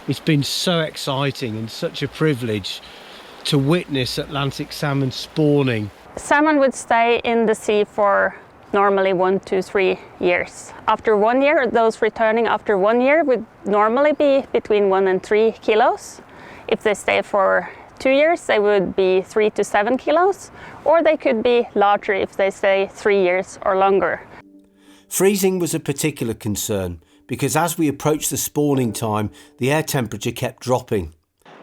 It's been so exciting and such a privilege to witness Atlantic salmon spawning. Salmon would stay in the sea for normally 1 to 3 years. After 1 year, those returning after 1 year would normally be between 1 and 3 kilos. If they stay for 2 years, they would be 3 to 7 kilos, or they could be larger if they stay 3 years or longer. Freezing was a particular concern because as we approached the spawning time, the air temperature kept dropping.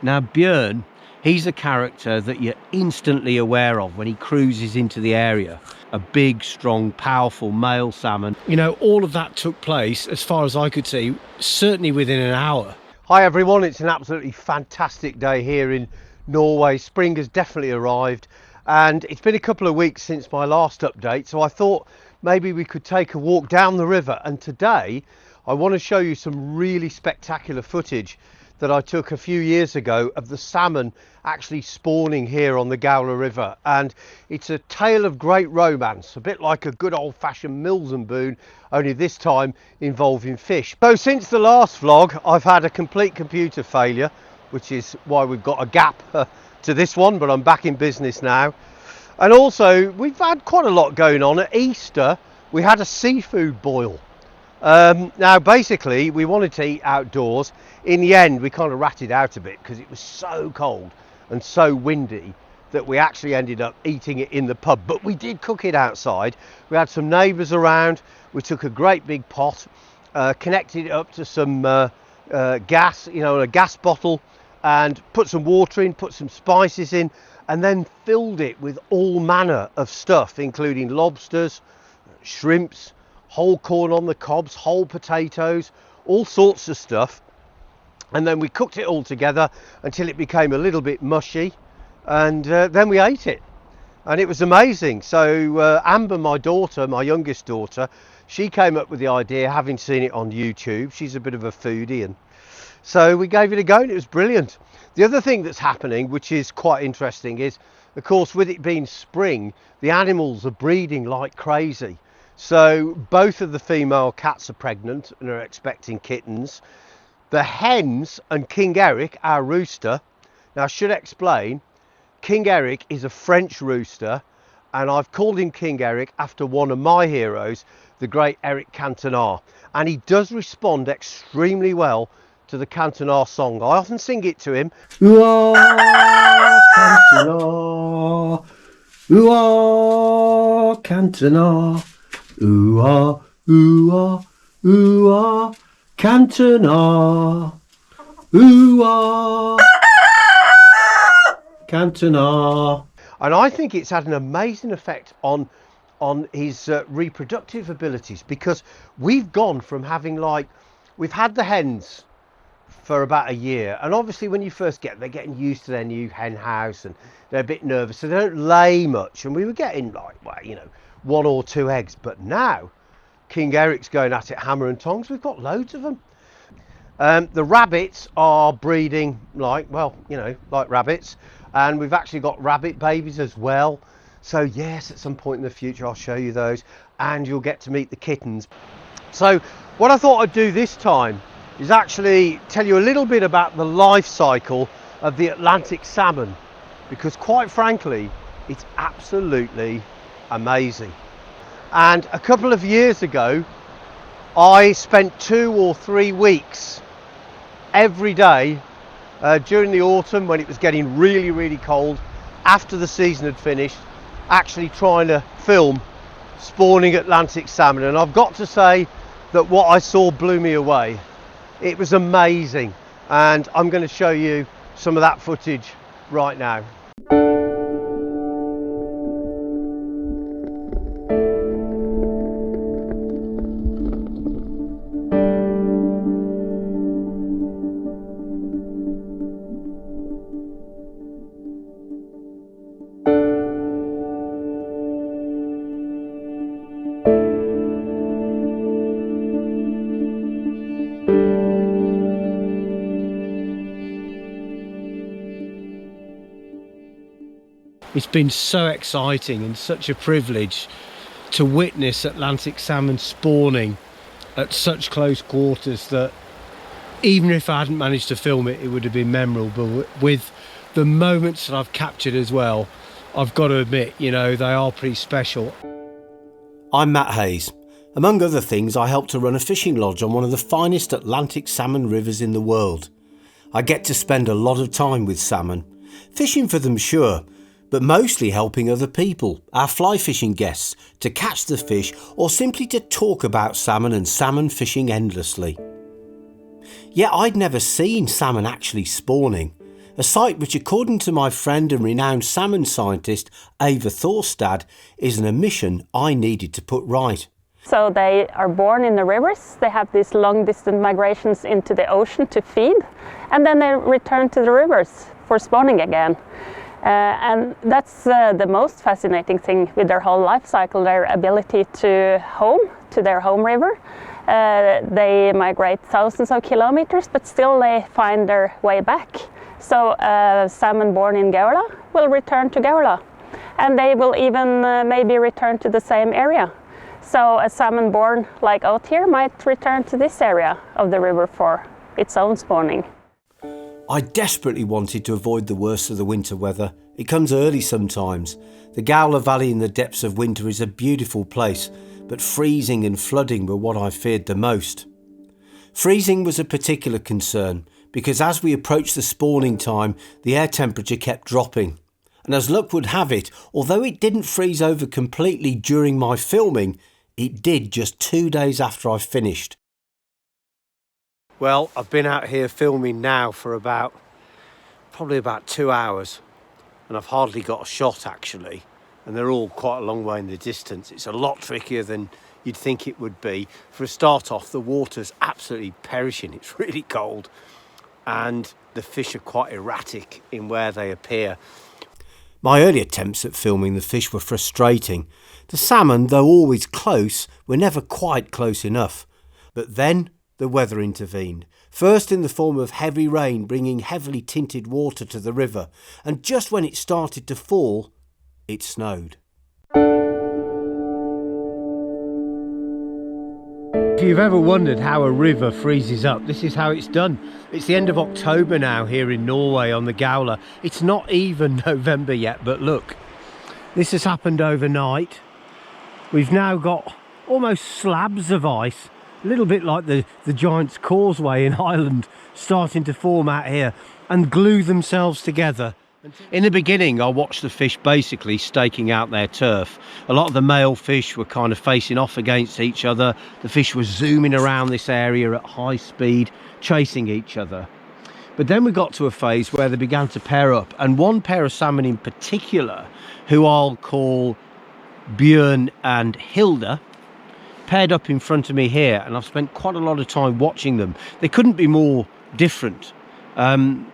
Now Björn, he's a character that you're instantly aware of when he cruises into the area. A big, strong, powerful male salmon. You know, all of that took place, as far as I could see, certainly within an hour. Hi everyone, it's an absolutely fantastic day here in Norway. Spring has definitely arrived and it's been a couple of weeks since my last update, so I thought maybe we could take a walk down the river, and today I want to show you some really spectacular footage that I took a few years ago of the salmon actually spawning here on the Gowler River. And it's a tale of great romance, a bit like a good old-fashioned Mills and Boon, only this time involving fish. So since the last vlog, I've had a complete computer failure, which is why we've got a gap to this one, but I'm back in business now. And also, we've had quite a lot going on. At Easter, we had a seafood boil. Now basically we wanted to eat outdoors. In the end we kind of ratted out a bit because it was so cold and so windy that we actually ended up eating it in the pub, but we did cook it outside. We had some neighbours around. We took a great big pot, connected it up to some gas, you know, a gas bottle, and put some water in, put some spices in, and then filled it with all manner of stuff, including lobsters, shrimps, whole corn on the cobs, whole potatoes, all sorts of stuff. And then we cooked it all together until it became a little bit mushy, and then we ate it, and it was amazing. So Amber, my daughter, my youngest daughter, she came up with the idea, having seen it on YouTube. She's a bit of a foodie, and so we gave it a go and it was brilliant. The other thing that's happening, which is quite interesting, is of course with it being spring, the animals are breeding like crazy. So both of the female cats are pregnant and are expecting kittens. The hens and King Eric, our rooster, now I should explain, King Eric is a French rooster, and I've called him King Eric after one of my heroes, the great Eric Cantona, and he does respond extremely well to the Cantona song. I often sing it to him. Ooh-ah, Cantona, ooh-ah, Cantona. Ooh-ah, ooh-ah, ooh-ah, Cantona. Ooh-ah, Cantona. And I think it's had an amazing effect on his reproductive abilities, because we've gone from having, like, we've had the hens for about a year, and obviously when you first get them, they're getting used to their new hen house and they're a bit nervous, so they don't lay much, and we were getting, like, well, you know, 1 or 2 eggs. But now King Eric's going at it hammer and tongs. We've got loads of them. The rabbits are breeding like, well, you know, like rabbits, and we've actually got rabbit babies as well. So yes, at some point in the future I'll show you those, and you'll get to meet the kittens. So what I thought I'd do this time is actually tell you a little bit about the life cycle of the Atlantic salmon, because quite frankly it's absolutely amazing. And a couple of years ago I spent 2 or 3 weeks every day during the autumn, when it was getting really cold, after the season had finished, actually trying to film spawning Atlantic salmon. And I've got to say that what I saw blew me away. It was amazing, and I'm going to show you some of that footage right now. It's been so exciting and such a privilege to witness Atlantic salmon spawning at such close quarters that even if I hadn't managed to film it, it would have been memorable. With the moments that I've captured as well, I've got to admit, you know, they are pretty special. I'm Matt Hayes. Among other things, I help to run a fishing lodge on one of the finest Atlantic salmon rivers in the world. I get to spend a lot of time with salmon, fishing for them sure, but mostly helping other people, our fly fishing guests, to catch the fish or simply to talk about salmon and salmon fishing endlessly. Yet I'd never seen salmon actually spawning, a sight which, according to my friend and renowned salmon scientist Ava Thorstad, is an omission I needed to put right. So they are born in the rivers, they have these long distance migrations into the ocean to feed, and then they return to the rivers for spawning again. And that's the most fascinating thing with their whole life cycle, their ability to home to their home river. They migrate thousands of kilometers, but still they find their way back. So salmon born in Gaula will return to Gaula, and they will even maybe return to the same area. So a salmon born like out here might return to this area of the river for its own spawning. I desperately wanted to avoid the worst of the winter weather. It comes early sometimes. The Gaula Valley in the depths of winter is a beautiful place, but freezing and flooding were what I feared the most. Freezing was a particular concern because as we approached the spawning time, the air temperature kept dropping. And as luck would have it, although it didn't freeze over completely during my filming, it did just 2 days after I finished. Well, I've been out here filming now for probably about 2 hours, and I've hardly got a shot actually, and they're all quite a long way in the distance. It's a lot trickier than you'd think it would be. For a start off, the water's absolutely perishing. It's really cold, and the fish are quite erratic in where they appear. My early attempts at filming the fish were frustrating. The salmon, though always close, were never quite close enough. But then the weather intervened, first in the form of heavy rain bringing heavily tinted water to the river, and just when it started to fall, it snowed. If you've ever wondered how a river freezes up, this is how it's done. It's the end of October now here in Norway on the Gaula. It's not even November yet, but look, this has happened overnight. We've now got almost slabs of ice, a little bit like the Giant's Causeway in Ireland, starting to form out here and glue themselves together. In the beginning, I watched the fish basically staking out their turf. A lot of the male fish were kind of facing off against each other. The fish were zooming around this area at high speed, chasing each other. But then we got to a phase where they began to pair up, and one pair of salmon in particular, who I'll call Björn and Hilda, paired up in front of me here, and I've spent quite a lot of time watching them. They couldn't be more different.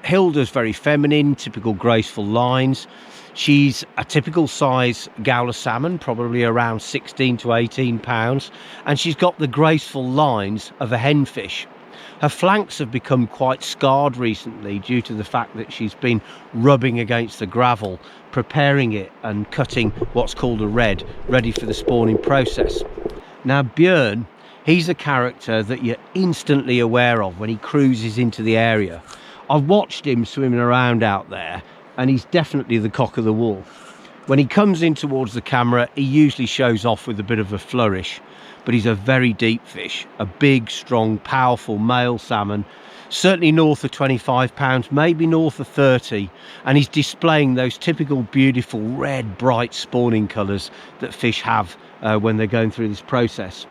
Hilda's very feminine, typical graceful lines. She's a typical size Gaula salmon, probably around 16 to 18 pounds, and she's got the graceful lines of a henfish. Her flanks have become quite scarred recently due to the fact that she's been rubbing against the gravel, preparing it and cutting what's called a red, ready for the spawning process. Now Björn, he's a character that you're instantly aware of when he cruises into the area. I've watched him swimming around out there, and he's definitely the cock of the walk. When he comes in towards the camera, he usually shows off with a bit of a flourish, but he's a very deep fish, a big, strong, powerful male salmon, certainly north of 25 pounds, maybe north of 30, and he's displaying those typical beautiful red, bright spawning colours that fish have when they're going through this process.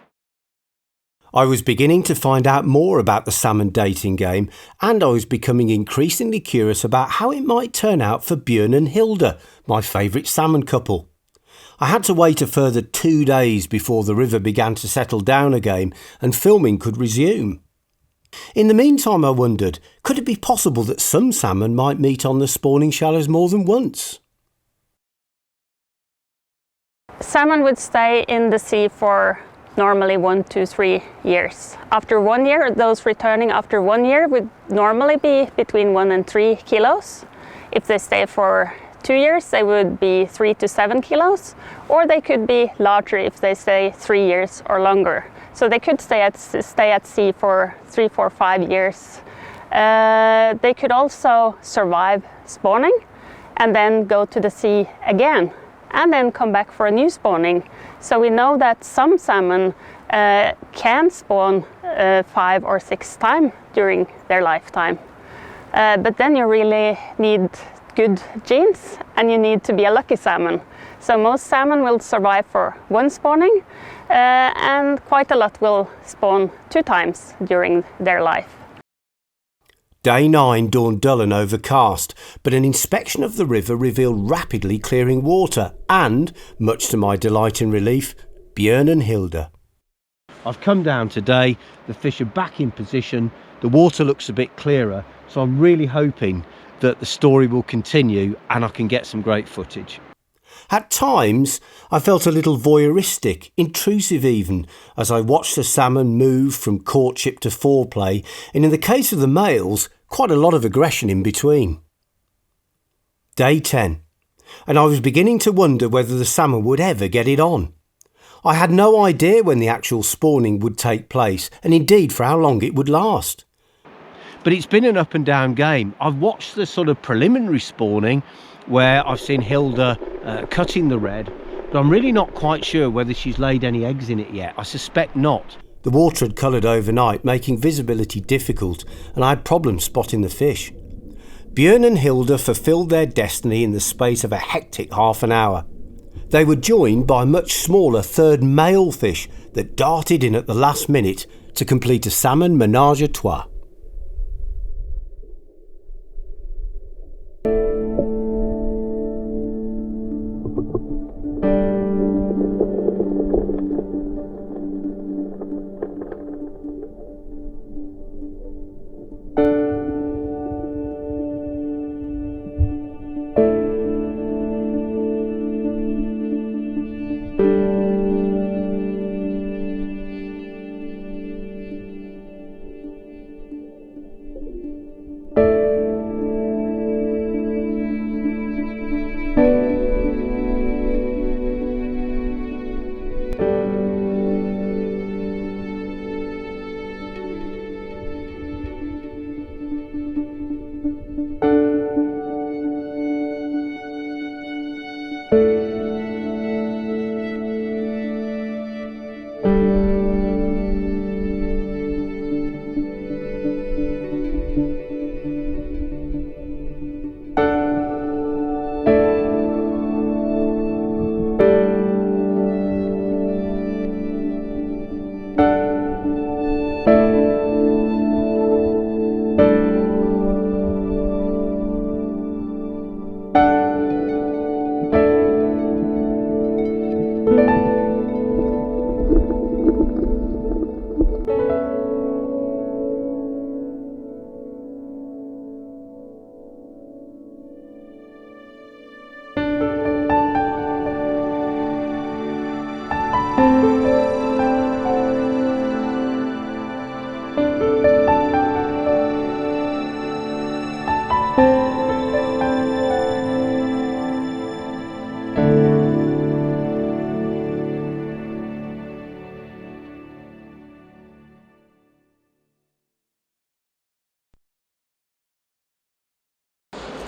I was beginning to find out more about the salmon dating game, and I was becoming increasingly curious about how it might turn out for Björn and Hilda, my favourite salmon couple. I had to wait a further 2 days before the river began to settle down again and filming could resume. In the meantime, I wondered, could it be possible that some salmon might meet on the spawning shallows more than once? Salmon would stay in the sea for normally 1 to 3 years. After 1 year, those returning after 1 year would normally be between 1 and 3 kilos. If they stay for 2 years, they would be 3 to 7 kilos, or they could be larger if they stay 3 years or longer. So they could stay at sea for 3, 4, 5 years. They could also survive spawning and then go to the sea again and then come back for a new spawning. So we know that some salmon can spawn 5 or 6 times during their lifetime. But then you really need good genes and you need to be a lucky salmon. So most salmon will survive for 1 spawning and quite a lot will spawn 2 times during their life. Day 9 dawned dull and overcast, but an inspection of the river revealed rapidly clearing water and, much to my delight and relief, Björn and Hilda. I've come down today, the fish are back in position, the water looks a bit clearer, so I'm really hoping that the story will continue and I can get some great footage. At times, I felt a little voyeuristic, intrusive even, as I watched the salmon move from courtship to foreplay, and in the case of the males, quite a lot of aggression in between. Day 10, and I was beginning to wonder whether the salmon would ever get it on. I had no idea when the actual spawning would take place, and indeed for how long it would last. But it's been an up and down game. I've watched the sort of preliminary spawning where I've seen Hilda cutting the red, but I'm really not quite sure whether she's laid any eggs in it yet. I suspect not. The water had coloured overnight, making visibility difficult, and I had problems spotting the fish. Björn and Hilda fulfilled their destiny in the space of a hectic half an hour. They were joined by a much smaller third male fish that darted in at the last minute to complete a salmon ménage à trois.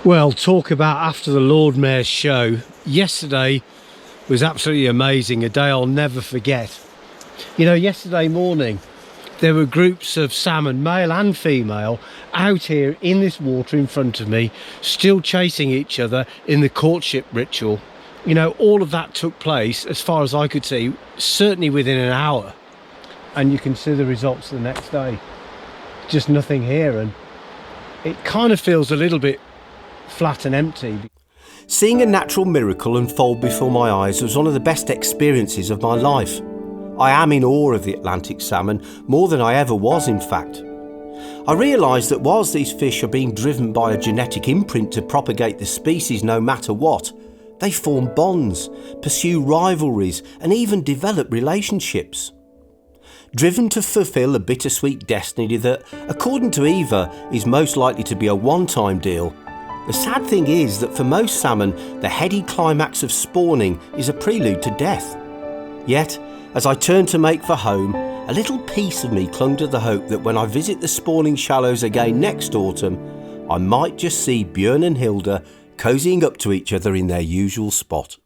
Well, talk about after the Lord Mayor's show. Yesterday was absolutely amazing, a day I'll never forget. You know, yesterday morning there were groups of salmon, male and female, out here in this water in front of me, still chasing each other in the courtship ritual. You know, all of that took place, as far as I could see, certainly within an hour. And you can see the results the next day. Just nothing here, and it kind of feels a little bit flat and empty. Seeing a natural miracle unfold before my eyes was one of the best experiences of my life. I am in awe of the Atlantic salmon, more than I ever was in fact. I realise that whilst these fish are being driven by a genetic imprint to propagate the species no matter what, they form bonds, pursue rivalries and even develop relationships. Driven to fulfil a bittersweet destiny that, according to Eva, is most likely to be a one-time deal, the sad thing is that for most salmon, the heady climax of spawning is a prelude to death. Yet, as I turned to make for home, a little piece of me clung to the hope that when I visit the spawning shallows again next autumn, I might just see Björn and Hilda cozying up to each other in their usual spot.